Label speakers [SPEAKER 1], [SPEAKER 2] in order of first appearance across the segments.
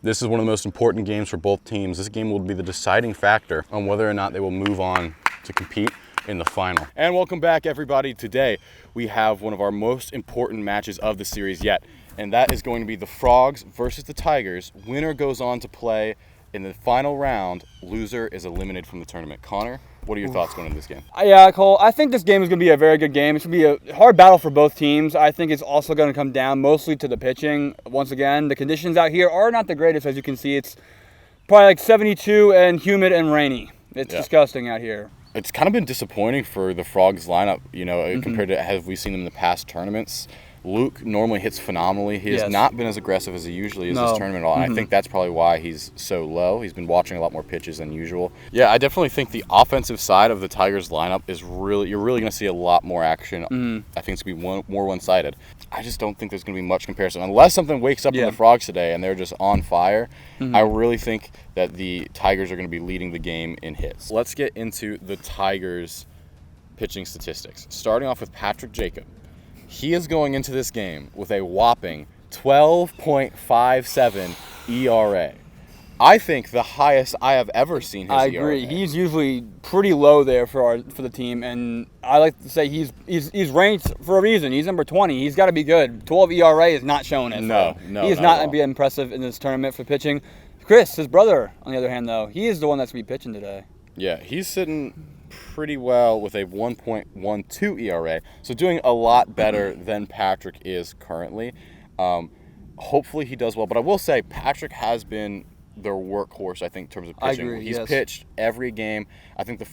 [SPEAKER 1] This is one of the most important games for both teams. This game will be the deciding factor on whether or not they will move on to compete in the final. And welcome back, everybody. Today we have one of our most important matches of the series yet, and that is going to be the Frogs versus the Tigers. Winner goes on to play in the final round. Loser is eliminated from the tournament. Connor, what are your thoughts going into this game?
[SPEAKER 2] Yeah, Cole, I think this game is going to be a very good game. It's going to be a hard battle for both teams. I think it's also going to come down mostly to the pitching. Once again, the conditions out here are not the greatest. As you can see, it's probably like 72 and humid and rainy. It's disgusting out here.
[SPEAKER 1] It's kind of been disappointing for the Frogs lineup, you know, compared to have we seen them in the past tournaments. Luke normally hits phenomenally. He has not been as aggressive as he usually is this tournament at all. And I think that's probably why he's so low. He's been watching a lot more pitches than usual. Yeah, I definitely think the offensive side of the Tigers lineup is you're really going to see a lot more action. I think it's going to be more one-sided. I just don't think there's going to be much comparison. Unless something wakes up in the Frogs today and they're just on fire, I really think that the Tigers are going to be leading the game in hits. Let's get into the Tigers' pitching statistics. Starting off with Patrick Jacob. He is going into this game with a whopping 12.57 ERA. I think the highest I have ever seen his ERA.
[SPEAKER 2] I agree. He's usually pretty low there for the team, and I like to say he's ranked for a reason. He's number 20. He's got to be good. 12 ERA is not showing it.
[SPEAKER 1] No.
[SPEAKER 2] He is not going to be impressive in this tournament for pitching. Chris, his brother, on the other hand, though, he is the one that's going to be pitching today.
[SPEAKER 1] Yeah, he's sitting pretty well with a 1.12 ERA, so doing a lot better than Patrick is currently. Hopefully he does well, but I will say Patrick has been their workhorse, I think, in terms of pitching.
[SPEAKER 2] I agree,
[SPEAKER 1] He's pitched every game. I think the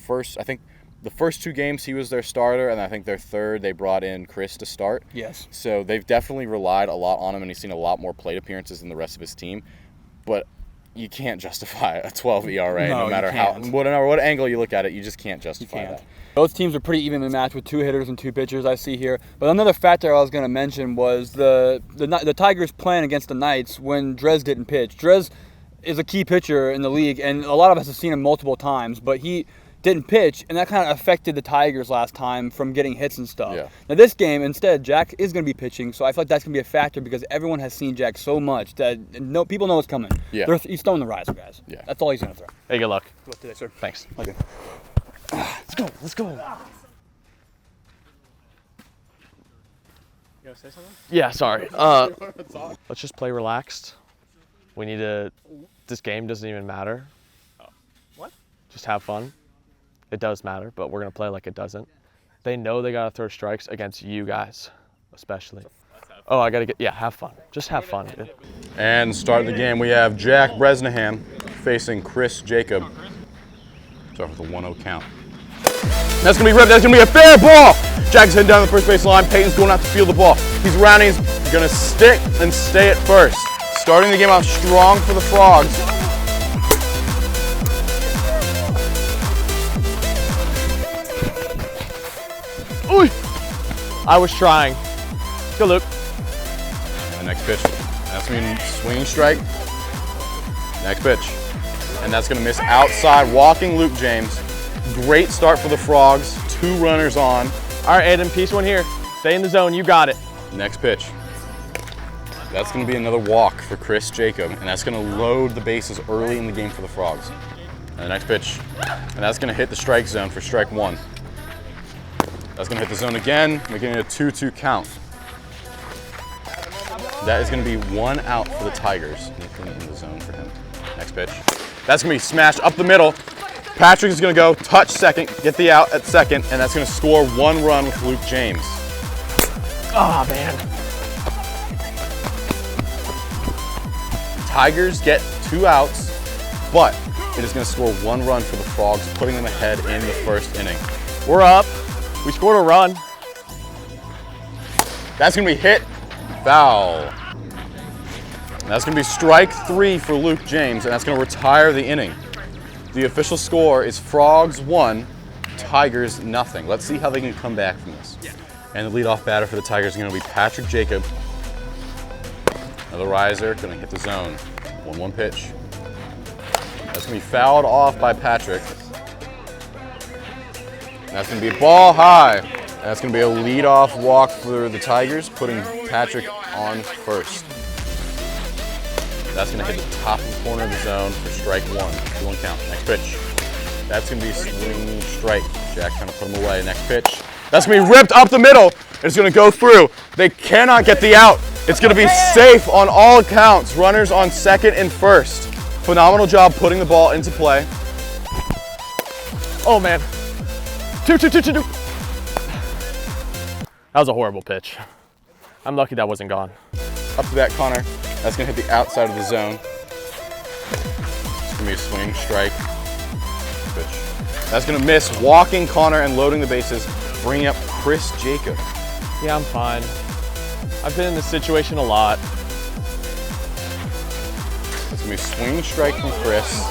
[SPEAKER 1] first 2 games he was their starter, and I think their third they brought in Chris to start.
[SPEAKER 2] Yes.
[SPEAKER 1] So they've definitely relied a lot on him, and he's seen a lot more plate appearances than the rest of his team. But you can't justify a 12 ERA no matter what angle you look at it. You just can't justify that.
[SPEAKER 2] Both teams are pretty evenly matched with 2 hitters and 2 pitchers I see here. But another factor I was going to mention was the Tigers playing against the Knights when Drez didn't pitch. Drez is a key pitcher in the league, and a lot of us have seen him multiple times, but he didn't pitch, and that kind of affected the Tigers last time from getting hits and stuff.
[SPEAKER 1] Yeah.
[SPEAKER 2] Now this game, instead, Jack is going to be pitching, so I feel like that's going to be a factor because everyone has seen Jack so much that people know what's coming.
[SPEAKER 1] Yeah.
[SPEAKER 2] He's throwing the riser, guys.
[SPEAKER 1] Yeah.
[SPEAKER 2] That's all he's going to throw.
[SPEAKER 3] Hey, good luck.
[SPEAKER 2] Good luck today, sir.
[SPEAKER 3] Thanks.
[SPEAKER 2] Okay.
[SPEAKER 3] Let's go.
[SPEAKER 4] You gonna say something?
[SPEAKER 3] Yeah, sorry. Let's just play relaxed. We need to. This game doesn't even matter.
[SPEAKER 4] What?
[SPEAKER 3] Just have fun. It does matter, but we're gonna play like it doesn't. They know they gotta throw strikes against you guys, especially. Oh, I gotta have fun. Just have fun, dude.
[SPEAKER 1] And starting the game, we have Jack Bresnahan facing Chris Jacob. Start with a 1-0 count. That's gonna be ripped. That's gonna be a fair ball. Jack's heading down the first base line. Payton's going out to field the ball. He's rounding. He's gonna stick and stay at first. Starting the game out strong for the Frogs.
[SPEAKER 3] Ooh! I was trying. Go, Luke.
[SPEAKER 1] And the next pitch. That's gonna be swinging strike. Next pitch. And that's gonna miss outside, walking Luke James. Great start for the Frogs. 2 runners on.
[SPEAKER 3] All right, Aiden, piece one here. Stay in the zone. You got it.
[SPEAKER 1] Next pitch. That's going to be another walk for Chris Jacob, and that's going to load the bases early in the game for the Frogs. And the next pitch, and that's going to hit the strike zone for strike 1. That's going to hit the zone again, making it a 2-2 count. That is going to be 1 out for the Tigers. Anything in the zone for him. Next pitch. That's going to be smashed up the middle. Patrick is going to go touch second, get the out at second, and that's going to score 1 run with Luke James.
[SPEAKER 3] Oh, man.
[SPEAKER 1] Tigers get 2 outs, but it is going to score 1 run for the Frogs, putting them ahead in the first inning.
[SPEAKER 3] We're up. We scored a run.
[SPEAKER 1] That's going to be hit, foul. And that's going to be strike 3 for Luke James, and that's going to retire the inning. The official score is Frogs 1, Tigers nothing. Let's see how they can come back from this. And the leadoff batter for the Tigers is going to be Patrick Jacob. Another riser, going to hit the zone. 1-1 pitch. That's going to be fouled off by Patrick. And that's going to be a ball high. And that's going to be a leadoff walk for the Tigers, putting Patrick on first. That's going to hit the top of the corner of the zone for strike 1. 2-1 count. Next pitch. That's going to be swinging strike. Jack trying to put him away. Next pitch. That's going to be ripped up the middle. It's going to go through. They cannot get the out. It's going to be safe on all accounts. Runners on second and first. Phenomenal job putting the ball into play.
[SPEAKER 3] Oh, man. 2-2-2-2-2. That was a horrible pitch. I'm lucky that wasn't gone.
[SPEAKER 1] Up to bat, Connor. That's going to hit the outside of the zone. It's going to be a swinging strike. Pitch. That's going to miss. Walking Connor and loading the bases, bringing up Chris Jacob.
[SPEAKER 3] Yeah, I'm fine. I've been in this situation a lot.
[SPEAKER 1] That's going to be a swinging strike from Chris.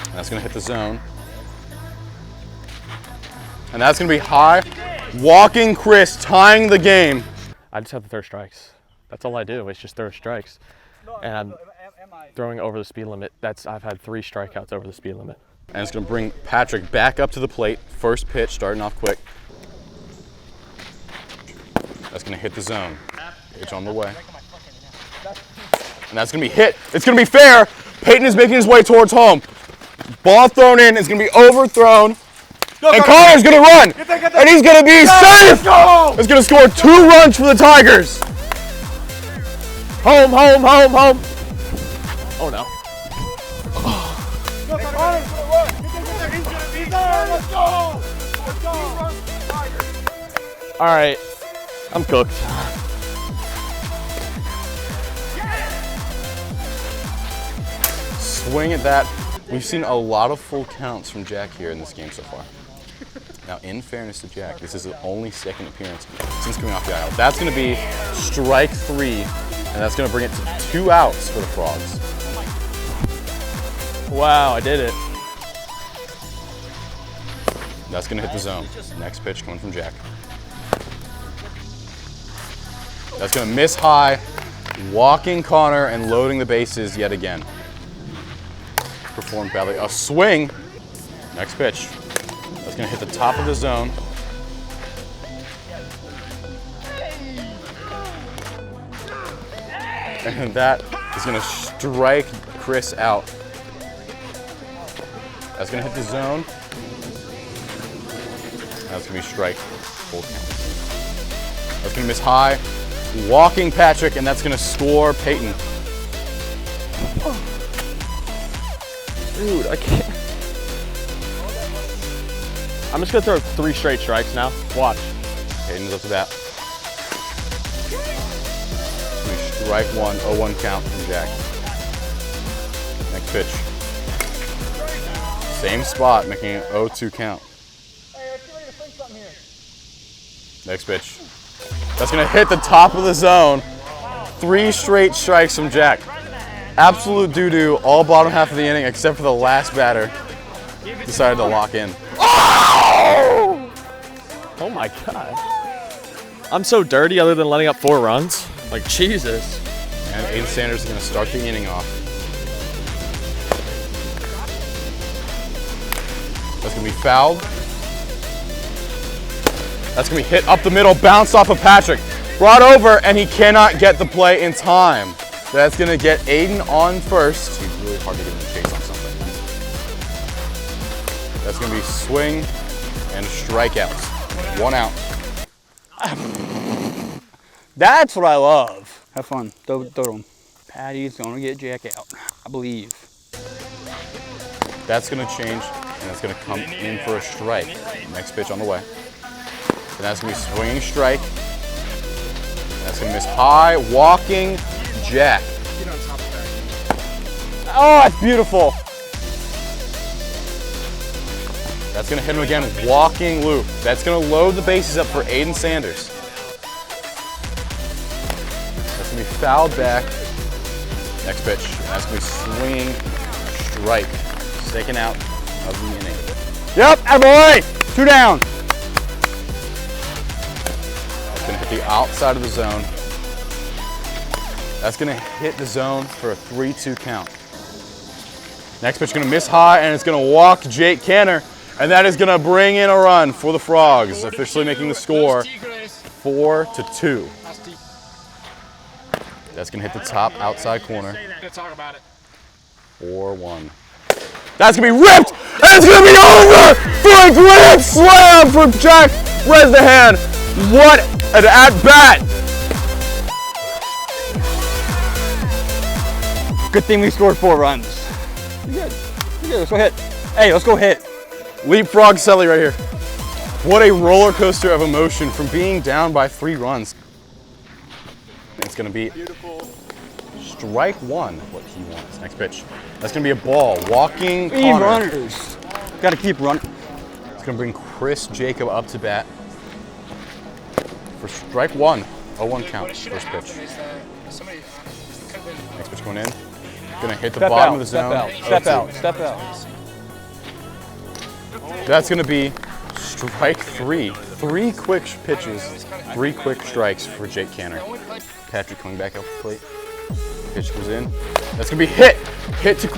[SPEAKER 1] And that's going to hit the zone. And that's going to be high. Walking Chris, tying the game.
[SPEAKER 3] I just have to throw strikes. That's all I do. It's just throw strikes. And I'm throwing over the speed limit. I've had 3 strikeouts over the speed limit.
[SPEAKER 1] And it's going to bring Patrick back up to the plate. First pitch, starting off quick. That's going to hit the zone. Pitch on the way. And that's going to be hit. It's going to be fair. Payton is making his way towards home. Ball thrown in. It's going to be overthrown. And Connor's going to run. And he's going to be safe. He's going to score 2 runs for the Tigers.
[SPEAKER 3] Home, home, home, home. Oh, no. All right. I'm cooked.
[SPEAKER 1] Swing at that. We've seen a lot of full counts from Jack here in this game so far. Now, in fairness to Jack, this is his only second appearance since coming off the IL. That's going to be strike 3, and that's going to bring it to 2 outs for the Frogs.
[SPEAKER 3] Wow, I did it.
[SPEAKER 1] That's going to hit the zone. Next pitch coming from Jack. That's going to miss high, walking Connor and loading the bases yet again. Performed badly. A swing. Next pitch. That's going to hit the top of the zone. And that is going to strike Chris out. That's going to hit the zone. That's going to be strike. Full count. That's going to miss high. Walking Patrick, and that's going to score Payton.
[SPEAKER 3] Dude, I can't. I'm just going to throw 3 straight strikes now. Watch.
[SPEAKER 1] Payton's up to bat. Strike 1, 0-1 count from Jack. Next pitch. Same spot, making it 0-2 count. Next pitch. That's going to hit the top of the zone. 3 straight strikes from Jack. Absolute doo-doo all bottom half of the inning except for the last batter. Decided to lock in.
[SPEAKER 3] Oh! Oh my God. I'm so dirty other than letting up 4 runs. Like, Jesus.
[SPEAKER 1] And Aiden Sanders is going to start the inning off. That's going to be fouled. That's going to be hit up the middle, bounced off of Patrick. Brought over, and he cannot get the play in time. That's going to get Aiden on first. He's really hard to get him to chase on something. That's going to be swing and strikeouts. 1 out.
[SPEAKER 2] That's what I love. Have fun. Throw them. Patty's going to get Jack out, I believe.
[SPEAKER 1] That's going to change, and that's going to come in for a strike. Next pitch on the way. And that's going to be swinging strike. That's going to miss high, walking Jack.
[SPEAKER 2] Oh, that's beautiful.
[SPEAKER 1] That's going to hit him again, walking loop. That's going to load the bases up for Aiden Sanders. That's going to be fouled back. Next pitch. That's going to be swinging strike. Second out of the inning.
[SPEAKER 2] Yep, boy. 2 down.
[SPEAKER 1] That's going to hit the outside of the zone. That's going to hit the zone for a 3-2 count. Next pitch is going to miss high, and it's going to walk Jake Canner, and that is going to bring in a run for the Frogs, officially making the score 4-2. That's going to hit the top outside corner. 4-1. That's going to be ripped, and it's going to be over for a grand slam from Jack Breznahan. What an at-bat.
[SPEAKER 2] Good thing we scored 4 runs. You're good. You're good. Let's go hit. Hey, let's go hit.
[SPEAKER 1] Leapfrog Selly right here. What a roller coaster of emotion from being down by 3 runs. It's going to be strike 1, what he wants. Next pitch. That's going to be a ball. Walking Connor.
[SPEAKER 2] Runners. Got to keep running.
[SPEAKER 1] It's going to bring Chris Jacob up to bat for strike 1. 0-1 count. First pitch. Next pitch going in. Going to hit the bottom of the zone.
[SPEAKER 2] Step out. Step out.
[SPEAKER 1] That's going to be strike 3. 3 quick pitches, 3 quick strikes for Jake Canner. Patrick coming back up the plate. Pitch goes in. That's going to be hit. Hit to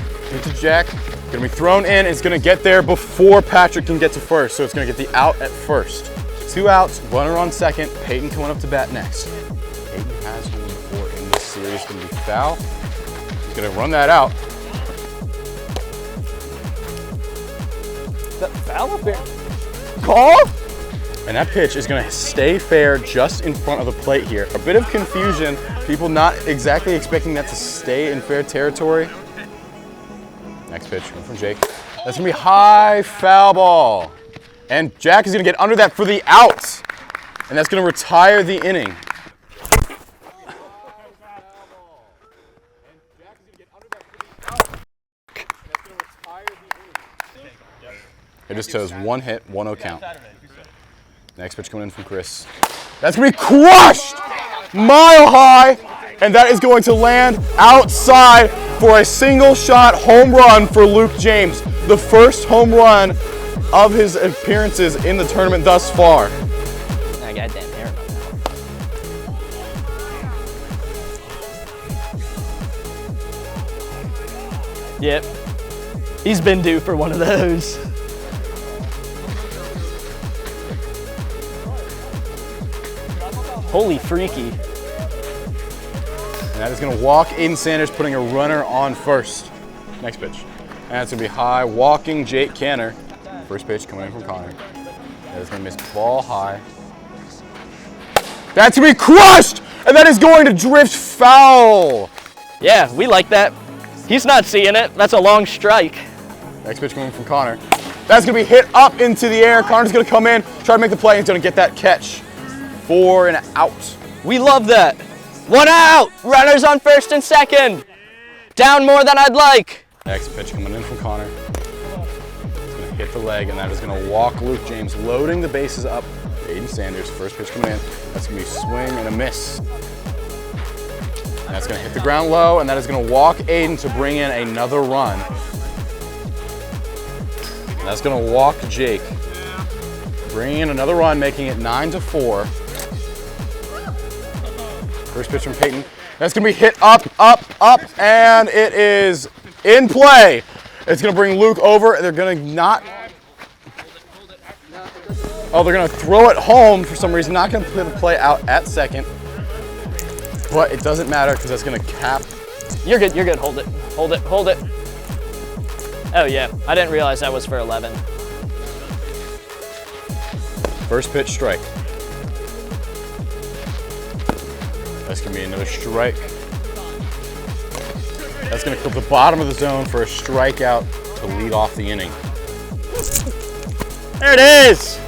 [SPEAKER 1] Jack. Going to be thrown in. It's going to get there before Patrick can get to first. So it's going to get the out at first. 2 outs, runner on second. Payton coming up to bat next. Payton has home before in this series. Going to be foul. He's going to run that out.
[SPEAKER 2] Is that foul up there? Call?
[SPEAKER 1] And that pitch is going to stay fair just in front of the plate here. A bit of confusion. People not exactly expecting that to stay in fair territory. Next pitch coming from Jake. That's going to be high foul ball. And Jack is going to get under that for the out. And that's going to retire the inning. It just toes 1 hit, 1-0 count. Next pitch coming in from Chris. That's going to be crushed mile high, and that is going to land outside for a single shot home run for Luke James. The first home run of his appearances in the tournament thus far.
[SPEAKER 4] I got damn hair. Yep. He's been due for one of those. Holy freaky.
[SPEAKER 1] And that is going to walk Aiden Sanders, putting a runner on first. Next pitch. And that's going to be high, walking Jake Canner. First pitch coming in from Connor. That is going to miss ball high. That's going to be crushed! And that is going to drift foul.
[SPEAKER 4] Yeah, we like that. He's not seeing it. That's a long strike.
[SPEAKER 1] Next pitch coming in from Connor. That's going to be hit up into the air. Connor's going to come in, try to make the play. He's going to get that catch. 4 and out.
[SPEAKER 4] We love that. 1 out. Runners on first and second. Down more than I'd like.
[SPEAKER 1] Next pitch coming in from Connor. It's going to hit the leg, and that is going to walk Luke James, loading the bases up. Aiden Sanders, first pitch coming in. That's going to be a swing and a miss. And that's going to hit the ground low, and that is going to walk Aiden to bring in another run. And that's going to walk Jake, bringing in another run, making it 9-4. First pitch from Payton. That's going to be hit up, and it is in play. It's going to bring Luke over. They're going to not. Oh, they're going to throw it home for some reason. Not going to put the play out at second. But it doesn't matter because that's going to cap.
[SPEAKER 4] You're good. You're good. Hold it. Hold it. Hold it. Oh, yeah. I didn't realize that was for 11.
[SPEAKER 1] First pitch strike. That's going to be another strike. That's going to clip the bottom of the zone for a strikeout to lead off the inning.
[SPEAKER 4] There it is.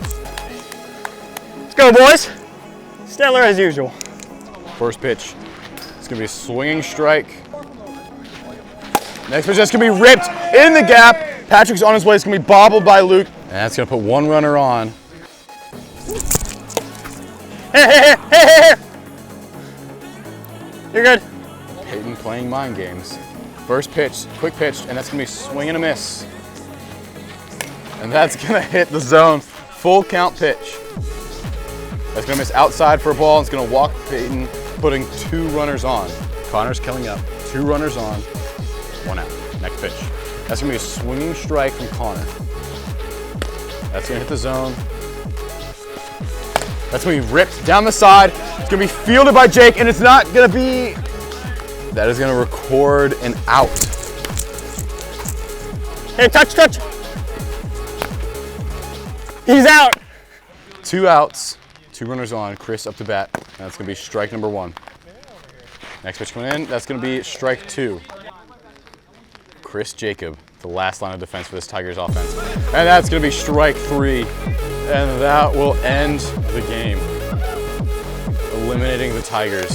[SPEAKER 4] Let's go, boys. Stellar as usual.
[SPEAKER 1] First pitch. It's going to be a swinging strike. Next pitch, that's going to be ripped in the gap. Patrick's on his way. It's going to be bobbled by Luke. And that's going to put 1 runner on.
[SPEAKER 4] Hey. You're good.
[SPEAKER 1] Payton playing mind games. First pitch, quick pitch, and that's going to be swing and a miss. And that's going to hit the zone. Full count pitch. That's going to miss outside for a ball. And it's going to walk Payton, putting 2 runners on. Connor's coming up. 2 runners on. 1 out. Next pitch. That's going to be a swinging strike from Connor. That's going to hit the zone. That's going to be ripped down the side. It's going to be fielded by Jake, and it's not going to be That is going to record an out.
[SPEAKER 4] Hey, touch. He's out.
[SPEAKER 1] 2 outs, 2 runners on. Chris up to bat. And that's going to be strike number 1. Next pitch coming in, that's going to be strike 2. Chris Jacob, the last line of defense for this Tigers offense. And that's going to be strike 3. And that will end the game, eliminating the Tigers,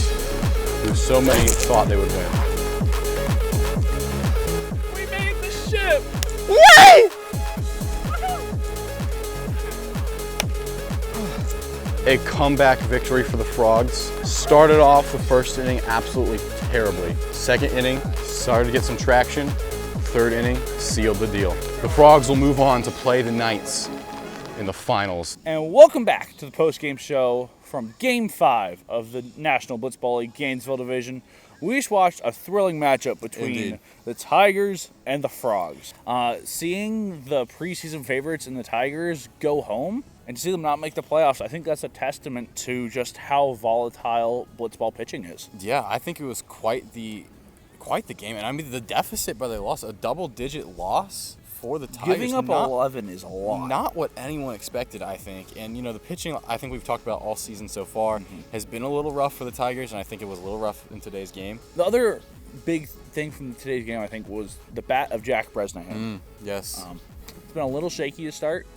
[SPEAKER 1] who so many thought they would win.
[SPEAKER 2] We made the ship!
[SPEAKER 4] Yay!
[SPEAKER 1] A comeback victory for the Frogs. Started off the first inning absolutely terribly. Second inning, started to get some traction. Third inning, sealed the deal. The Frogs will move on to play the Knights in the finals.
[SPEAKER 5] And welcome back to the postgame show from Game 5 of the National Blitzball League Gainesville Division. We just watched a thrilling matchup between the Tigers and the Frogs. Seeing the preseason favorites in the Tigers go home and to see them not make the playoffs, I think that's a testament to just how volatile blitzball pitching is.
[SPEAKER 1] Yeah, I think it was quite the game. And I mean, the deficit, but they lost a double-digit loss for the Tigers.
[SPEAKER 5] Giving up 11 is a lot.
[SPEAKER 1] Not what anyone expected, I think. And, you know, the pitching, I think we've talked about all season so far, has been a little rough for the Tigers, and I think it was a little rough in today's game.
[SPEAKER 5] The other big thing from today's game, I think, was the bat of Jack Bresnahan.
[SPEAKER 1] Yes.
[SPEAKER 5] It's been a little shaky to start.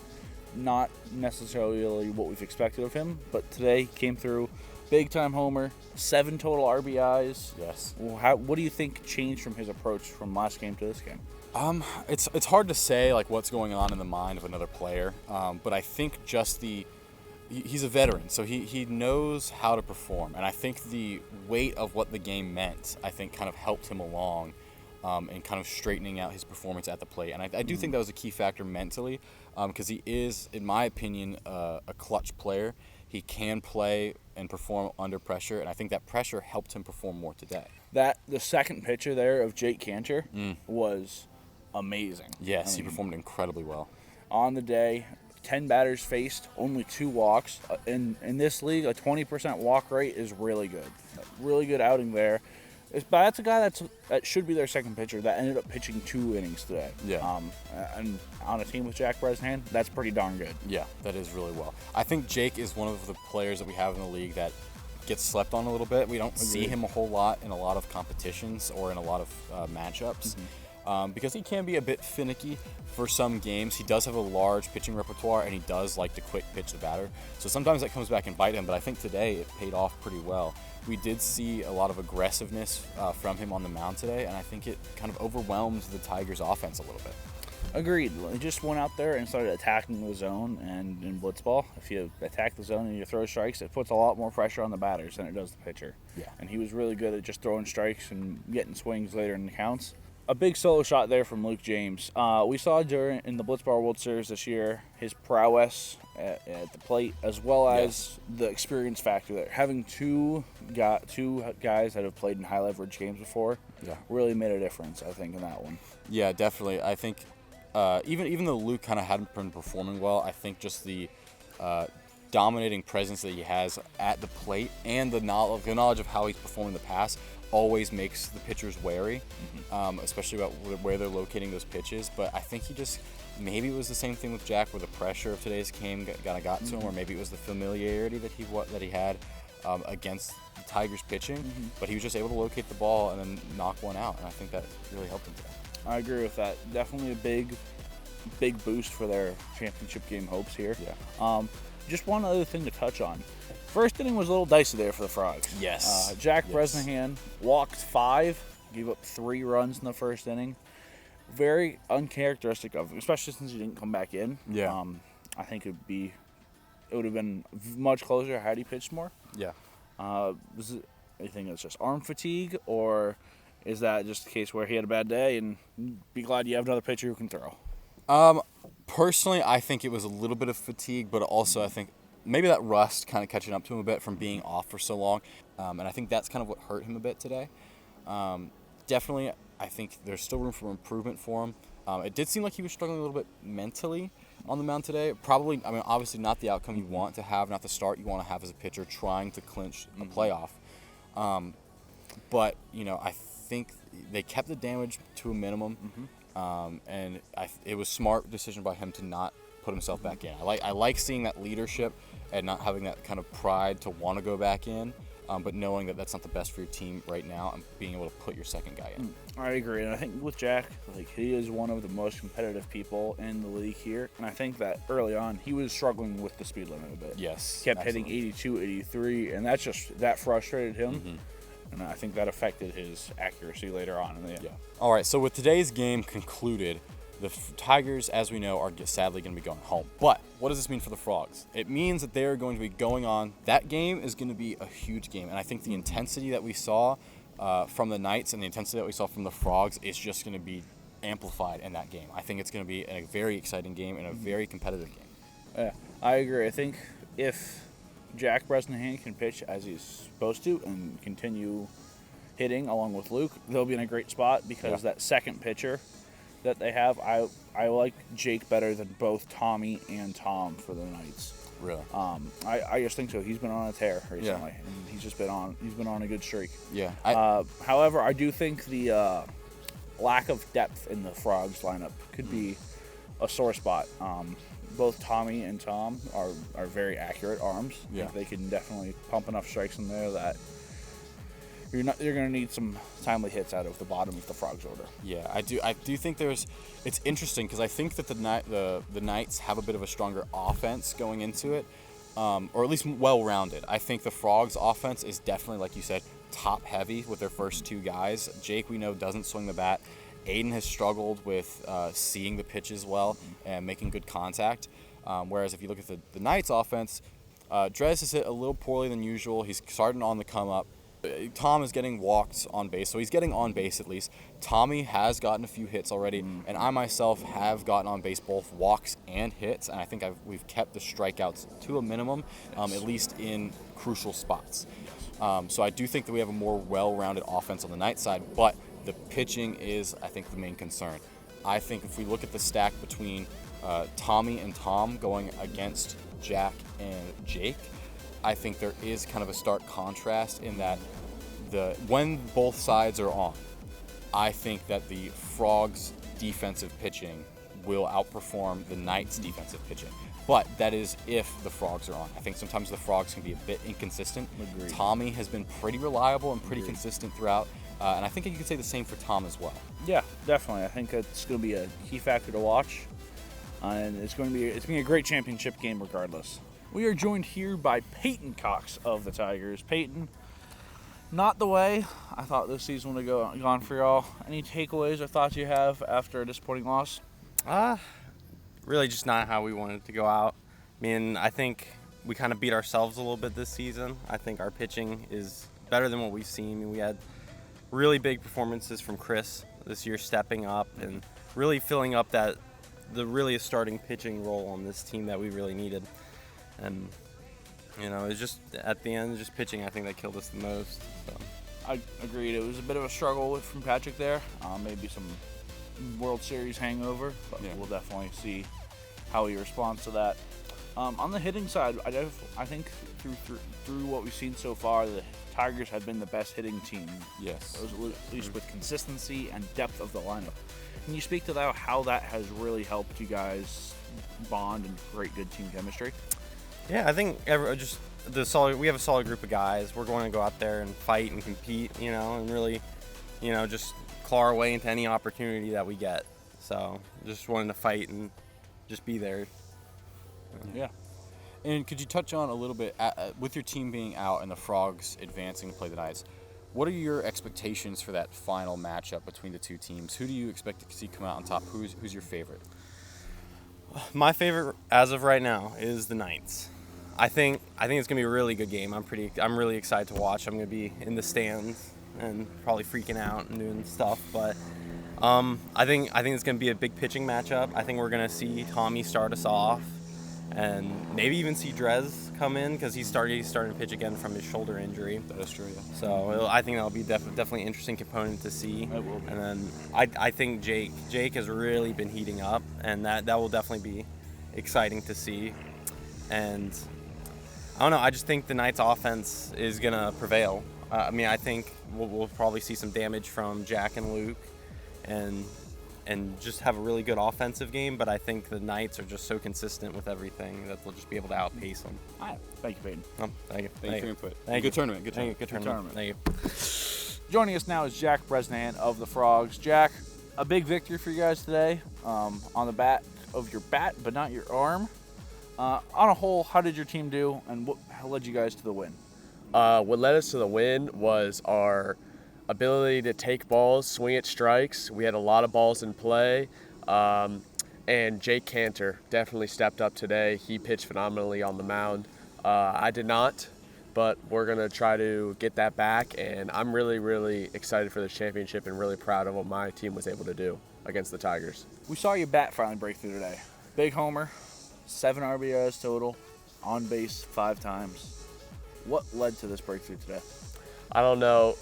[SPEAKER 5] Not necessarily what we've expected of him, but today came through. Big-time homer, 7 total RBIs.
[SPEAKER 1] Yes.
[SPEAKER 5] What do you think changed from his approach from last game to this game?
[SPEAKER 1] It's hard to say like what's going on in the mind of another player, but I think just he's a veteran, so he knows how to perform, and I think the weight of what the game meant, I think, kind of helped him along in kind of straightening out his performance at the plate, and I do think that was a key factor mentally, because he is, in my opinion, a clutch player. He can play and perform under pressure, and I think that pressure helped him perform more today.
[SPEAKER 5] The second pitcher there of Jake Cantor was amazing.
[SPEAKER 1] Yes, he performed incredibly well.
[SPEAKER 5] On the day, 10 batters faced, only 2 walks. In this league, a 20% walk rate is really good. A really good outing there. But that's a guy that should be their second pitcher that ended up pitching 2 innings today.
[SPEAKER 1] Yeah.
[SPEAKER 5] And on a team with Jack Bresnahan, that's pretty darn good.
[SPEAKER 1] Yeah, that is really well. I think Jake is one of the players that we have in the league that gets slept on a little bit. We don't see him a whole lot in a lot of competitions or in a lot of matchups. Because he can be a bit finicky for some games. He does have a large pitching repertoire, and he does like to quick pitch the batter. So sometimes that comes back and bite him, but I think today it paid off pretty well. We did see a lot of aggressiveness from him on the mound today, and I think it kind of overwhelmed the Tigers' offense a little bit.
[SPEAKER 5] Agreed. He just went out there and started attacking the zone, and in blitzball, if you attack the zone and you throw strikes, it puts a lot more pressure on the batters than it does the pitcher.
[SPEAKER 1] Yeah.
[SPEAKER 5] And he was really good at just throwing strikes and getting swings later in the counts. A big solo shot there from Luke James. We saw in the Blitzball World Series this year his prowess at the plate, as well as the experience factor there. Having two guys that have played in high leverage games before really made a difference, I think, in that one.
[SPEAKER 1] Yeah, definitely. I think even though Luke kind of hadn't been performing well, I think just the dominating presence that he has at the plate and the knowledge of how he's performed in the past always makes the pitchers wary, especially about where they're locating those pitches. But I think maybe it was the same thing with Jack, where the pressure of today's game got to him, or maybe it was the familiarity that he had against the Tigers pitching. But he was just able to locate the ball and then knock one out, and I think that really helped him today.
[SPEAKER 5] I agree with that. Definitely a big boost for their championship game hopes here.
[SPEAKER 1] Yeah.
[SPEAKER 5] Just one other thing to touch on. First inning was a little dicey there for the Frogs.
[SPEAKER 1] Yes.
[SPEAKER 5] Jack Breznahan walked 5, gave up 3 runs in the first inning. Very uncharacteristic of him, especially since he didn't come back in.
[SPEAKER 1] Yeah.
[SPEAKER 5] I think it would have been much closer had he pitched more.
[SPEAKER 1] Yeah.
[SPEAKER 5] Was it anything that's just arm fatigue, or is that just a case where he had a bad day and be glad you have another pitcher who can throw?
[SPEAKER 1] Personally, I think it was a little bit of fatigue, but also I think maybe that rust kind of catching up to him a bit from being off for so long. And I think that's kind of what hurt him a bit today. Definitely, I think there's still room for improvement for him. It did seem like he was struggling a little bit mentally on the mound today. Probably, I mean, obviously not the outcome you want to have, not the start you want to have as a pitcher trying to clinch a playoff. But, you know, I think they kept the damage to a minimum, and it was smart decision by him to not put himself back in. I like seeing that leadership and not having that kind of pride to want to go back in, but knowing that that's not the best for your team right now and being able to put your second guy in.
[SPEAKER 5] I agree, and I think with Jack, he is one of the most competitive people in the league here, and I think that early on he was struggling with the speed limit a bit.
[SPEAKER 1] Yes,
[SPEAKER 5] kept
[SPEAKER 1] absolutely.
[SPEAKER 5] hitting 82, 83, and that frustrated him, and I think that affected his accuracy later on in the end.
[SPEAKER 1] Yeah. All right, so with today's game concluded, the Tigers, as we know, are sadly going to be going home. But what does this mean for the Frogs? It means that they're going to be going on. That game is going to be a huge game, and I think the intensity that we saw from the Knights and the intensity that we saw from the Frogs is just going to be amplified in that game. I think it's going to be a very exciting game and a very competitive game.
[SPEAKER 5] Yeah, I agree. I think if Jack Bresnahan can pitch as he's supposed to and continue hitting along with Luke, they'll be in a great spot because that second pitcher that they have, I like Jake better than both Tommy and Tom for the Knights.
[SPEAKER 1] Really?
[SPEAKER 5] I just think so. He's been on a tear recently, and he's been on a good streak.
[SPEAKER 1] Yeah.
[SPEAKER 5] However, I do think the lack of depth in the Frogs lineup could be a sore spot. Both Tommy and Tom are very accurate arms.
[SPEAKER 1] Yeah.
[SPEAKER 5] They can definitely pump enough strikes in there that you're going to need some timely hits out of the bottom of the Frogs order.
[SPEAKER 1] Yeah, I do think it's interesting because I think that the Knights have a bit of a stronger offense going into it, or at least well-rounded. I think the Frogs' offense is definitely, like you said, top-heavy with their first two guys. Jake, we know, doesn't swing the bat. Aiden has struggled with seeing the pitches well and making good contact, whereas if you look at the Knights' offense, Drez has hit a little poorly than usual. He's starting on the come-up. Tom is getting walked on base, so he's getting on base at least. Tommy has gotten a few hits already, and I myself have gotten on base both walks and hits, and I think we've kept the strikeouts to a minimum, at least in crucial spots. So I do think that we have a more well-rounded offense on the Knights side, but the pitching is, I think, the main concern. I think if we look at the stack between Tommy and Tom going against Jack and Jake, I think there is kind of a stark contrast in that when both sides are on, I think that the Frogs' defensive pitching will outperform the Knights' defensive pitching. But that is if the Frogs are on. I think sometimes the Frogs can be a bit inconsistent.
[SPEAKER 5] Agreed.
[SPEAKER 1] Tommy has been pretty reliable and pretty consistent throughout, and I think you could say the same for Tom as well.
[SPEAKER 5] Yeah, definitely. I think it's going to be a key factor to watch, and it's going to be a great championship game regardless. We are joined here by Payton Cox of the Tigers. Payton, not the way I thought this season would have gone for y'all. Any takeaways or thoughts you have after a disappointing loss?
[SPEAKER 6] Really just not how we wanted to go out. I mean, I think we kind of beat ourselves a little bit this season. I think our pitching is better than what we've seen. I mean, we had really big performances from Chris this year, stepping up and really filling up the really starting pitching role on this team that we really needed. And, it's just, at the end, just pitching, I think, that killed us the most. So.
[SPEAKER 5] I agreed. It was a bit of a struggle from Patrick there. Maybe some World Series hangover, but we'll definitely see how he responds to that. On the hitting side, I think through what we've seen so far, the Tigers have been the best hitting team.
[SPEAKER 1] Yes.
[SPEAKER 5] At least with consistency and depth of the lineup. Can you speak to that, how that has really helped you guys bond and create good team chemistry?
[SPEAKER 6] Yeah, I think we have a solid group of guys. We're going to go out there and fight and compete, and really, just claw our way into any opportunity that we get. So just wanting to fight and just be there.
[SPEAKER 1] Yeah. And could you touch on a little bit, with your team being out and the Frogs advancing to play the Knights, what are your expectations for that final matchup between the two teams? Who do you expect to see come out on top? Who's your favorite?
[SPEAKER 6] My favorite, as of right now, is the Knights. I think it's gonna be a really good game. I'm really excited to watch. I'm gonna be in the stands and probably freaking out and doing stuff. But I think it's gonna be a big pitching matchup. I think we're gonna see Tommy start us off, and maybe even see Drez come in because he's starting to pitch again from his shoulder injury.
[SPEAKER 1] That is true. Yeah.
[SPEAKER 6] So I think that'll be definitely an interesting component to see.
[SPEAKER 5] It will be.
[SPEAKER 6] And then I think Jake has really been heating up, and that will definitely be exciting to see. And I don't know. I just think the Knights' offense is gonna prevail. I mean, I think we'll probably see some damage from Jack and Luke, and just have a really good offensive game. But I think the Knights are just so consistent with everything that they'll just be able to outpace them.
[SPEAKER 5] All right. Thank you, Payton.
[SPEAKER 6] Thank you.
[SPEAKER 1] Thank you for your input.
[SPEAKER 6] Thank
[SPEAKER 1] Good
[SPEAKER 6] you.
[SPEAKER 1] tournament. Good
[SPEAKER 6] Thank
[SPEAKER 1] tournament.
[SPEAKER 6] you. Good tournament. Thank you.
[SPEAKER 5] Joining us now is Jack Bresnahan of the Frogs. Jack, a big victory for you guys today on the bat of your bat, but not your arm. On a whole, how did your team do, and what led you guys to the win?
[SPEAKER 3] What led us to the win was our ability to take balls, swing at strikes. We had a lot of balls in play. And Jake Cantor definitely stepped up today. He pitched phenomenally on the mound. I did not, but we're going to try to get that back. And I'm really, really excited for this championship and really proud of what my team was able to do against the Tigers.
[SPEAKER 5] We saw your bat finally break through today. Big homer, 7 RBIs total, on base 5 times. What led to this breakthrough today?
[SPEAKER 3] I don't know.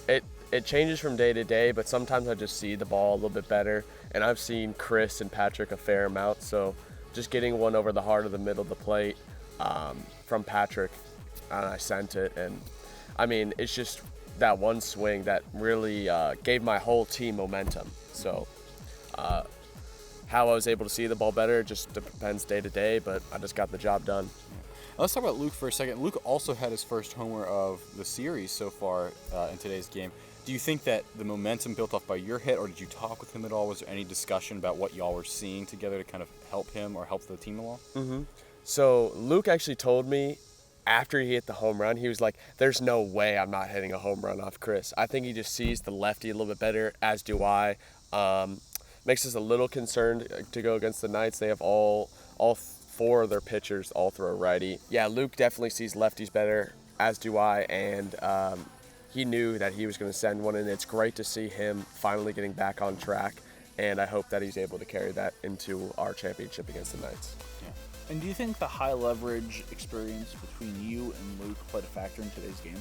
[SPEAKER 3] It changes from day to day, but sometimes I just see the ball a little bit better. And I've seen Chris and Patrick a fair amount, so just getting one over the heart of the middle of the plate from Patrick, and I sent it. And I mean, it's just that one swing that really gave my whole team momentum. So how I was able to see the ball better just depends day to day, but I just got the job done.
[SPEAKER 1] Let's talk about Luke for a second. Luke also had his first homer of the series so far in today's game. Do you think that the momentum built off by your hit, or did you talk with him at all? Was there any discussion about what y'all were seeing together to kind of help him or help the team along?
[SPEAKER 3] Mm-hmm. So Luke actually told me after he hit the home run, he was like, there's no way I'm not hitting a home run off Chris. I think he just sees the lefty a little bit better, as do I. Makes us a little concerned to go against the Knights. They have all 4 of their pitchers all throw righty. Yeah, Luke definitely sees lefties better, as do I, and he knew that he was going to send one, and it's great to see him finally getting back on track, and I hope that he's able to carry that into our championship against the Knights.
[SPEAKER 5] Yeah. And do you think the high leverage experience between you and Luke played a factor in today's game?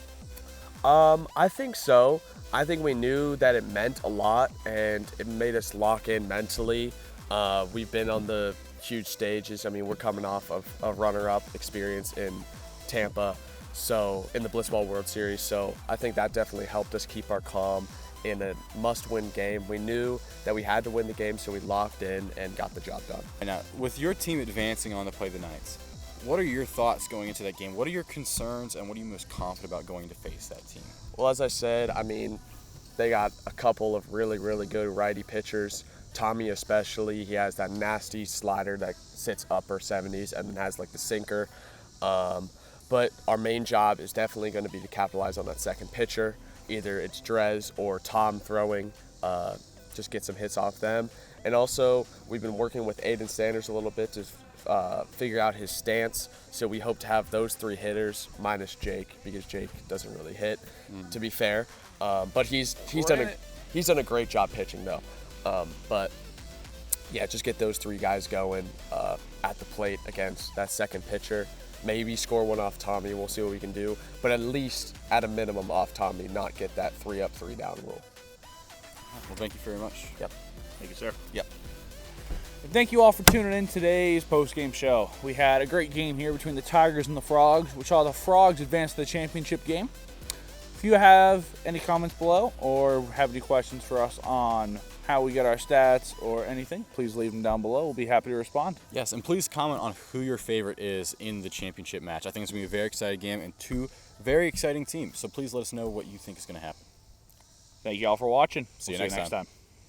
[SPEAKER 3] I think so. I think we knew that it meant a lot, and it made us lock in mentally. We've been on the huge stages. I mean, we're coming off of a runner-up experience in Tampa, so in the Blitzball World Series. So I think that definitely helped us keep our calm in a must-win game. We knew that we had to win the game, so we locked in and got the job done.
[SPEAKER 1] And now, with your team advancing on to play the Knights, what are your thoughts going into that game? What are your concerns, and what are you most confident about going to face that team?
[SPEAKER 3] Well, as I said, I mean, they got a couple of really, really good righty pitchers. Tommy especially, he has that nasty slider that sits upper 70s and then has like the sinker. But our main job is definitely going to be to capitalize on that second pitcher. Either it's Drez or Tom throwing, just get some hits off them. And also, we've been working with Aiden Sanders a little bit to figure out his stance. So we hope to have those 3 hitters, minus Jake, because Jake doesn't really hit, to be fair. But he's done a great job pitching though. But yeah, just get those 3 guys going at the plate against that second pitcher. Maybe score one off Tommy. We'll see what we can do. But at least, at a minimum, off Tommy, not get that 3 up, 3 down rule.
[SPEAKER 1] Well, thank you very much.
[SPEAKER 3] Yep.
[SPEAKER 5] Thank you, sir.
[SPEAKER 1] Yep.
[SPEAKER 5] And thank you all for tuning in today's post-game show. We had a great game here between the Tigers and the Frogs, which saw the Frogs advance to the championship game. If you have any comments below or have any questions for us on how we get our stats or anything, please leave them down below. We'll be happy to respond.
[SPEAKER 1] Yes, and please comment on who your favorite is in the championship match. I think it's going to be a very exciting game and 2 very exciting teams. So please let us know what you think is going to happen.
[SPEAKER 5] Thank you all for watching.
[SPEAKER 1] See you
[SPEAKER 5] We'll
[SPEAKER 1] next time.